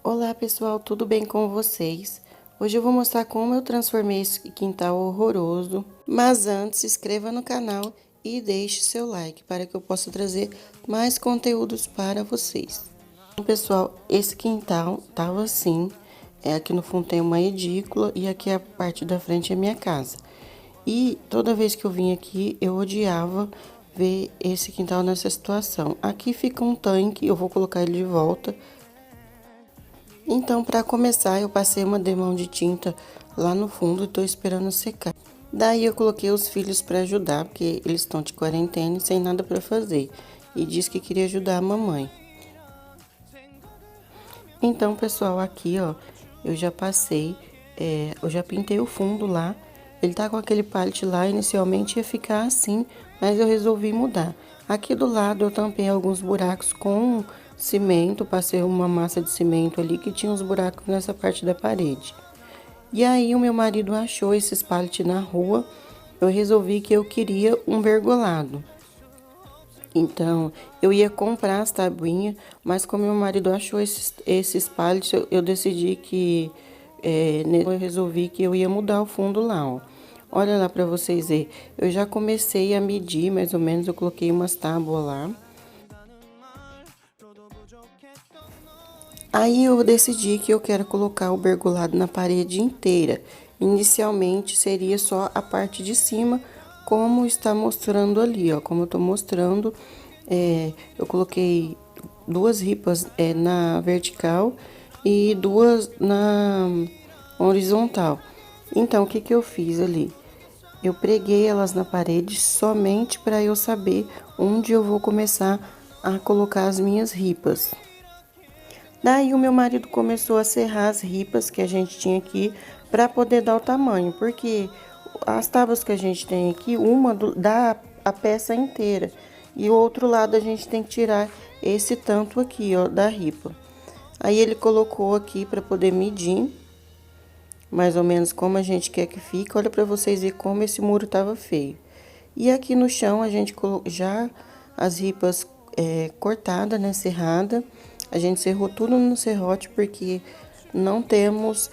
Olá pessoal, tudo bem com vocês? Hoje eu vou mostrar como eu transformei esse quintal horroroso. Mas antes, se inscreva no canal e deixe seu like para que eu possa trazer mais conteúdos para vocês. Então, pessoal, esse quintal tava assim. Aqui no fundo tem uma edícula e aqui a parte da frente é minha casa. E toda vez que eu vim aqui, eu odiava ver esse quintal nessa situação. Aqui fica um tanque, eu vou colocar ele de volta. Então, para começar, eu passei uma demão de tinta lá no fundo e tô esperando secar. Daí eu coloquei os filhos para ajudar, porque eles estão de quarentena e sem nada para fazer. E disse que queria ajudar a mamãe. Então, pessoal, aqui, ó, eu já passei, eu já pintei o fundo lá. Ele tá com aquele pallet lá, inicialmente ia ficar assim, mas eu resolvi mudar. Aqui do lado eu tampei alguns buracos com cimento, passei uma massa de cimento ali que tinha uns buracos nessa parte da parede. E aí o meu marido achou esses pallets na rua, eu resolvi que eu queria um vergolado. Então, eu ia comprar as tabuinhas, mas como meu marido achou esses pallets, eu decidi que... eu resolvi que eu ia mudar o fundo lá, ó. Olha lá pra vocês verem. Eu já comecei a medir, mais ou menos, eu coloquei umas tábuas lá. Aí eu decidi que eu quero colocar o pergolado na parede inteira. Inicialmente seria só a parte de cima, como está mostrando ali, ó. Como eu tô mostrando, eu coloquei duas ripas na vertical e duas na horizontal. Então, o que que eu fiz ali? Eu preguei elas na parede somente para eu saber onde eu vou começar a colocar as minhas ripas. Daí o meu marido começou a serrar as ripas que a gente tinha aqui para poder dar o tamanho, porque as tábuas que a gente tem aqui, dá a peça inteira e o outro lado a gente tem que tirar esse tanto aqui, ó, da ripa. Aí ele colocou aqui para poder medir mais ou menos como a gente quer que fique. Olha para vocês verem como esse muro tava feio. E aqui no chão a gente já as ripas cortada, né, serrada. A gente serrou tudo no serrote porque não temos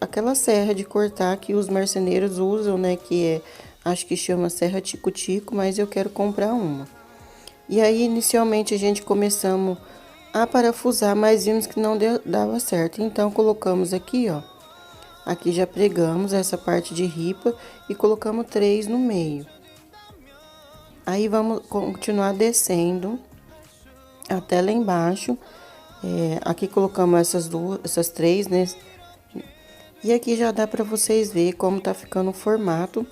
aquela serra de cortar que os marceneiros usam, né, que acho que chama serra tico-tico, mas eu quero comprar uma. E aí inicialmente a gente começamos a parafusar, mas vimos que não dava certo. Então colocamos aqui, ó. Aqui já pregamos essa parte de ripa e colocamos 3 no meio. Aí vamos continuar descendo até lá embaixo. Aqui colocamos essas 3, né? E aqui já dá para vocês verem como tá ficando o formato.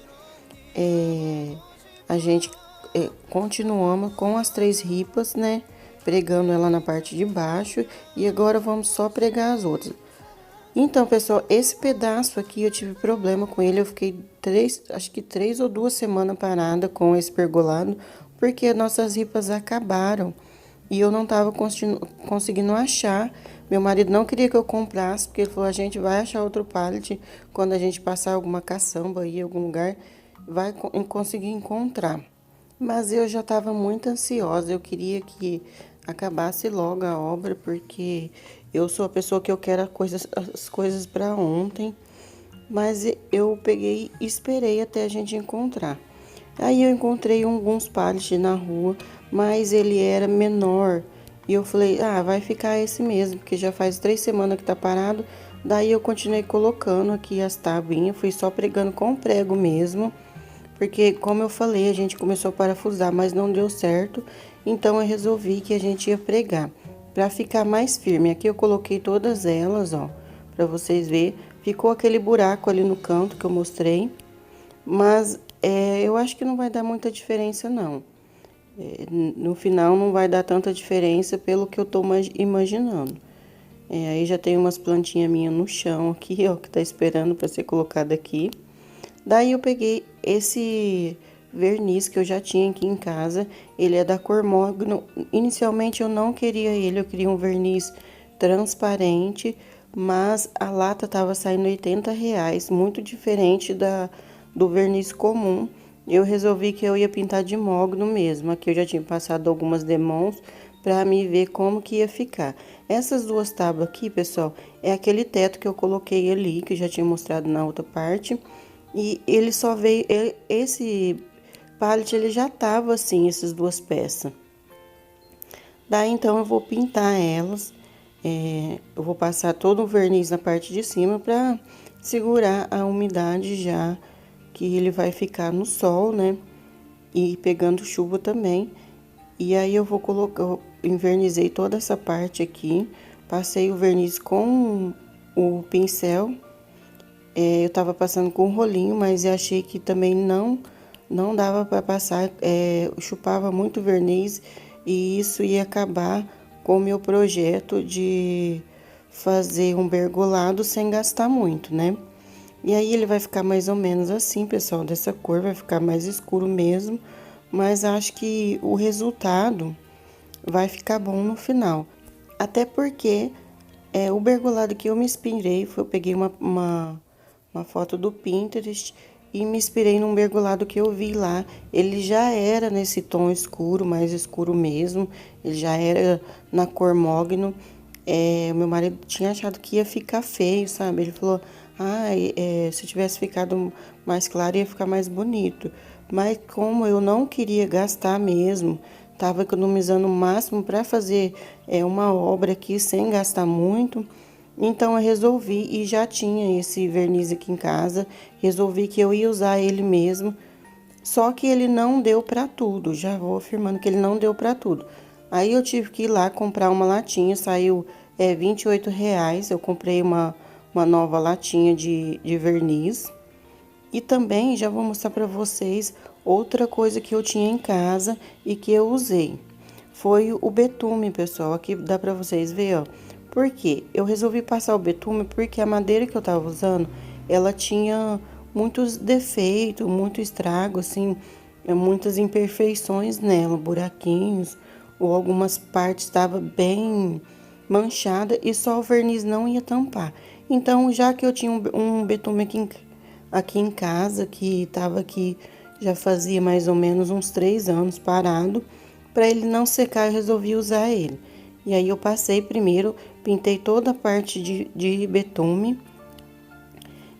A gente continuamos com as 3 ripas, né? Pregando ela na parte de baixo. E agora vamos só pregar as outras. Então, pessoal, esse pedaço aqui eu tive problema com ele. Eu fiquei acho que 3 ou 2 semanas parada com esse pergolado, porque nossas ripas acabaram e eu não tava conseguindo achar. Meu marido não queria que eu comprasse, porque ele falou: a gente vai achar outro pallet quando a gente passar alguma caçamba aí em algum lugar, vai conseguir encontrar. Mas eu já estava muito ansiosa, eu queria que acabasse logo a obra, porque eu sou a pessoa que eu quero as coisas para ontem. Mas eu peguei e esperei até a gente encontrar. Aí eu encontrei alguns pallets na rua, mas ele era menor. E eu falei, ah, vai ficar esse mesmo, porque já faz 3 semanas que tá parado. Daí eu continuei colocando aqui as tabuinhas, fui só pregando com prego mesmo. Porque, como eu falei, a gente começou a parafusar, mas não deu certo. Então, eu resolvi que a gente ia pregar, para ficar mais firme. Aqui eu coloquei todas elas, ó, para vocês verem. Ficou aquele buraco ali no canto que eu mostrei. Mas, eu acho que não vai dar muita diferença, não. No final, não vai dar tanta diferença pelo que eu tô imaginando. Aí já tem umas plantinhas minhas no chão aqui, ó, que tá esperando para ser colocada aqui. Daí eu peguei esse verniz que eu já tinha aqui em casa, ele é da cor mogno. Inicialmente eu não queria ele, eu queria um verniz transparente, mas a lata tava saindo R$ 80, muito diferente do verniz comum. Eu resolvi que eu ia pintar de mogno mesmo. Aqui eu já tinha passado algumas demãos, para me ver como que ia ficar. Essas duas tábuas aqui, pessoal, é aquele teto que eu coloquei ali, que eu já tinha mostrado na outra parte. E ele só veio, esse pallet ele já tava assim, essas duas peças. Daí então eu vou pintar elas. Eu vou passar todo o verniz na parte de cima para segurar a umidade já que ele vai ficar no sol, né? E pegando chuva também. E aí eu vou colocar, eu envernizei toda essa parte aqui, passei o verniz com o pincel. Eu tava passando com um rolinho, mas eu achei que também não dava para passar, chupava muito verniz e isso ia acabar com o meu projeto de fazer um pergolado sem gastar muito, né? E aí ele vai ficar mais ou menos assim, pessoal, dessa cor, vai ficar mais escuro mesmo, mas acho que o resultado vai ficar bom no final. Até porque o pergolado que eu me inspirei, eu peguei uma foto do Pinterest e me inspirei num pergolado que eu vi lá. Ele já era nesse tom escuro, mais escuro mesmo, ele já era na cor mogno. O meu marido tinha achado que ia ficar feio, sabe? Ele falou, se tivesse ficado mais claro ia ficar mais bonito. Mas como eu não queria gastar mesmo, tava economizando o máximo para fazer uma obra aqui sem gastar muito. Então eu resolvi, e já tinha esse verniz aqui em casa, resolvi que eu ia usar ele mesmo. Só que ele não deu para tudo, já vou afirmando que ele não deu para tudo. Aí eu tive que ir lá comprar uma latinha, saiu R$ 28. Eu comprei uma nova latinha de verniz. E também já vou mostrar para vocês outra coisa que eu tinha em casa e que eu usei. Foi o betume, pessoal. Aqui dá para vocês verem, ó. Por quê? Eu resolvi passar o betume porque a madeira que eu tava usando, ela tinha muitos defeitos, muito estrago, assim, muitas imperfeições nela, buraquinhos, ou algumas partes estava bem manchada e só o verniz não ia tampar. Então, já que eu tinha um betume aqui em casa, que estava aqui já fazia mais ou menos uns 3 anos parado, para ele não secar, eu resolvi usar ele. E aí eu passei primeiro, pintei toda a parte de betume.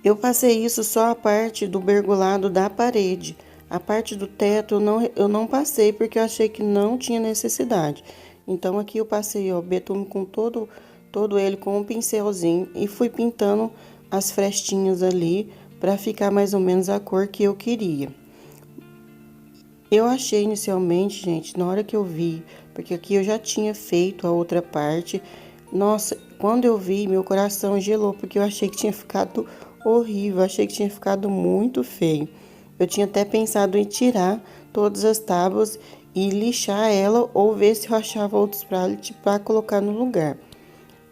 Eu passei isso só a parte do pergolado da parede. A parte do teto eu não passei porque eu achei que não tinha necessidade. Então aqui eu passei, ó, betume com todo ele com um pincelzinho e fui pintando as frestinhas ali para ficar mais ou menos a cor que eu queria. Eu achei inicialmente, gente, na hora que eu vi, porque aqui eu já tinha feito a outra parte, nossa, quando eu vi, meu coração gelou, porque eu achei que tinha ficado horrível, achei que tinha ficado muito feio. Eu tinha até pensado em tirar todas as tábuas e lixar ela ou ver se eu achava outros para colocar no lugar.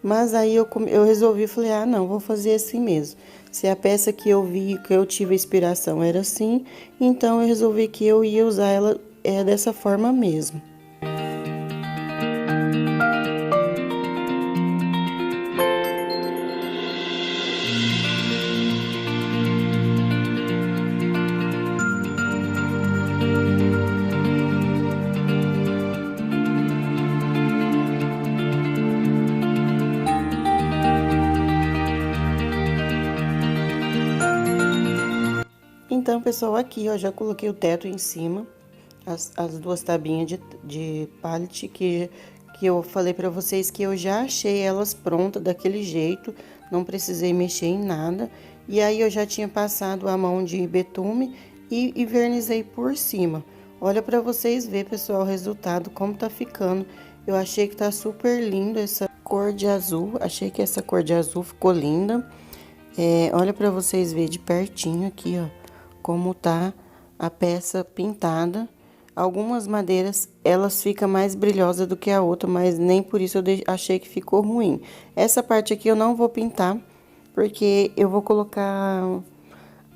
Mas aí eu resolvi, falei, não, vou fazer assim mesmo. Se a peça que eu vi, que eu tive inspiração era assim, então eu resolvi que eu ia usar ela dessa forma mesmo. Então, pessoal, aqui ó, já coloquei o teto em cima, as duas tabinhas de pallet que eu falei pra vocês que eu já achei elas prontas daquele jeito, não precisei mexer em nada. E aí eu já tinha passado a mão de betume e vernizei por cima. Olha pra vocês verem, pessoal, o resultado, como tá ficando. Eu achei que tá super lindo essa cor de azul, achei que essa cor de azul ficou linda. Olha pra vocês verem de pertinho aqui, ó, como tá a peça pintada. Algumas madeiras, elas ficam mais brilhosas do que a outra, mas nem por isso eu achei que ficou ruim. Essa parte aqui eu não vou pintar, porque eu vou colocar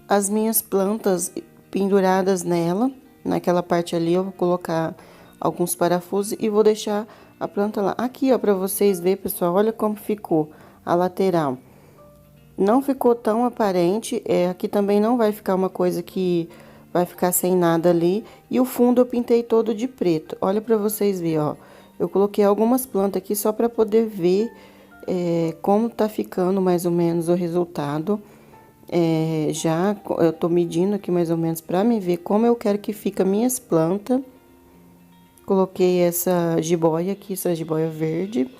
as minhas plantas penduradas nela. Naquela parte ali eu vou colocar alguns parafusos e vou deixar a planta lá. Aqui, ó, pra vocês verem, pessoal, olha como ficou a lateral. Não ficou tão aparente, aqui também não vai ficar uma coisa que vai ficar sem nada ali. E o fundo eu pintei todo de preto, olha pra vocês verem, ó. Eu coloquei algumas plantas aqui só para poder ver como tá ficando mais ou menos o resultado. Eu tô medindo aqui mais ou menos para me ver como eu quero que fica minhas plantas. Coloquei essa jiboia aqui, essa jiboia verde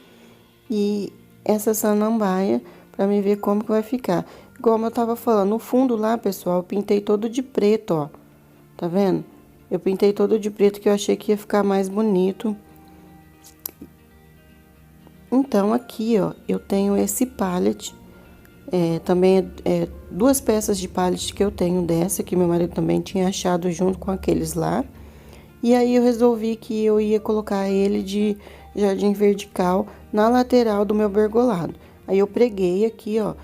e essa samambaia para me ver como que vai ficar. Igual eu tava falando, no fundo lá, pessoal, eu pintei todo de preto, ó. Tá vendo? Eu pintei todo de preto que eu achei que ia ficar mais bonito. Então, aqui, ó, eu tenho esse pallet. Também duas peças de pallet que eu tenho dessa, que meu marido também tinha achado junto com aqueles lá. E aí eu resolvi que eu ia colocar ele de jardim vertical na lateral do meu pergolado. Aí eu preguei aqui, ó,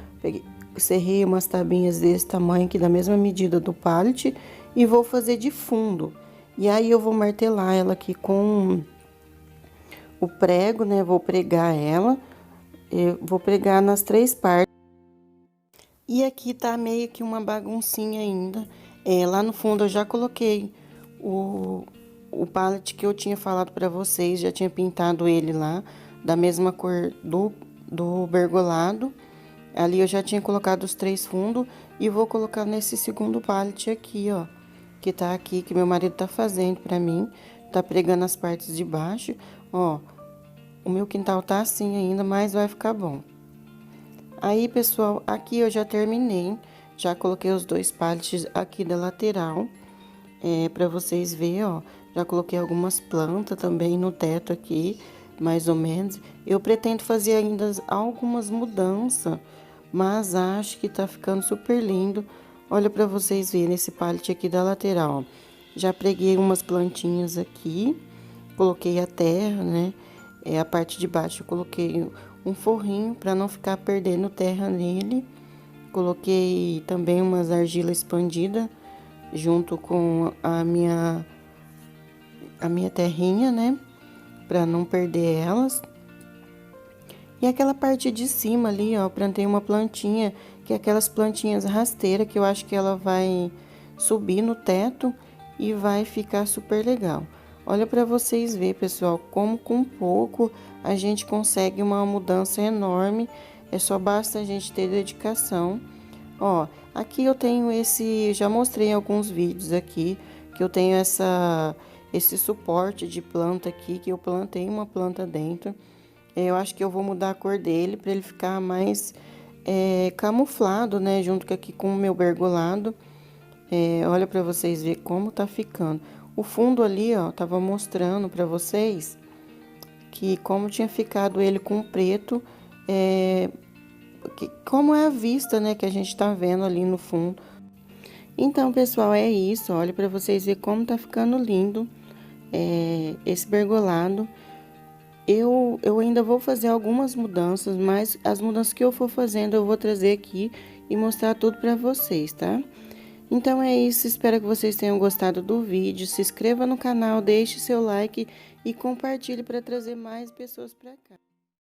serrei umas tabinhas desse tamanho aqui, da mesma medida do pallet, e vou fazer de fundo. E aí eu vou martelar ela aqui com o prego, né? Vou pregar ela, eu vou pregar nas 3 partes. E aqui tá meio que uma baguncinha ainda. Lá no fundo eu já coloquei o pallet que eu tinha falado pra vocês, já tinha pintado ele lá, da mesma cor do pergolado. Ali eu já tinha colocado os 3 fundos e vou colocar nesse segundo pallet aqui, ó. Que tá aqui, que meu marido tá fazendo pra mim. Tá pregando as partes de baixo, ó. O meu quintal tá assim ainda, mas vai ficar bom. Aí, pessoal, aqui eu já terminei. Já coloquei os 2 pallets aqui da lateral. Pra vocês verem, ó. Já coloquei algumas plantas também no teto aqui, mais ou menos. Eu pretendo fazer ainda algumas mudanças, mas acho que tá ficando super lindo. Olha pra vocês verem esse pallet aqui da lateral, ó. Já preguei umas plantinhas aqui, coloquei a terra, né? A parte de baixo eu coloquei um forrinho para não ficar perdendo terra nele. Coloquei também umas argila expandida junto com a minha terrinha, né? Para não perder elas. E aquela parte de cima ali, ó, plantei uma plantinha, que é aquelas plantinhas rasteiras, que eu acho que ela vai subir no teto e vai ficar super legal. Olha para vocês verem, pessoal, como com pouco a gente consegue uma mudança enorme. Só basta a gente ter dedicação. Ó, aqui eu tenho já mostrei em alguns vídeos aqui, que eu tenho esse suporte de planta aqui, que eu plantei uma planta dentro. Eu acho que eu vou mudar a cor dele para ele ficar mais camuflado, né? Junto aqui com o meu pergolado. Olha para vocês verem como tá ficando. O fundo ali, ó, tava mostrando para vocês que como tinha ficado ele com preto, como é a vista, né, que a gente tá vendo ali no fundo. Então, pessoal, é isso. Olha para vocês verem como tá ficando lindo esse pergolado. Eu ainda vou fazer algumas mudanças, mas as mudanças que eu for fazendo eu vou trazer aqui e mostrar tudo para vocês, tá? Então é isso, espero que vocês tenham gostado do vídeo. Se inscreva no canal, deixe seu like e compartilhe para trazer mais pessoas para cá.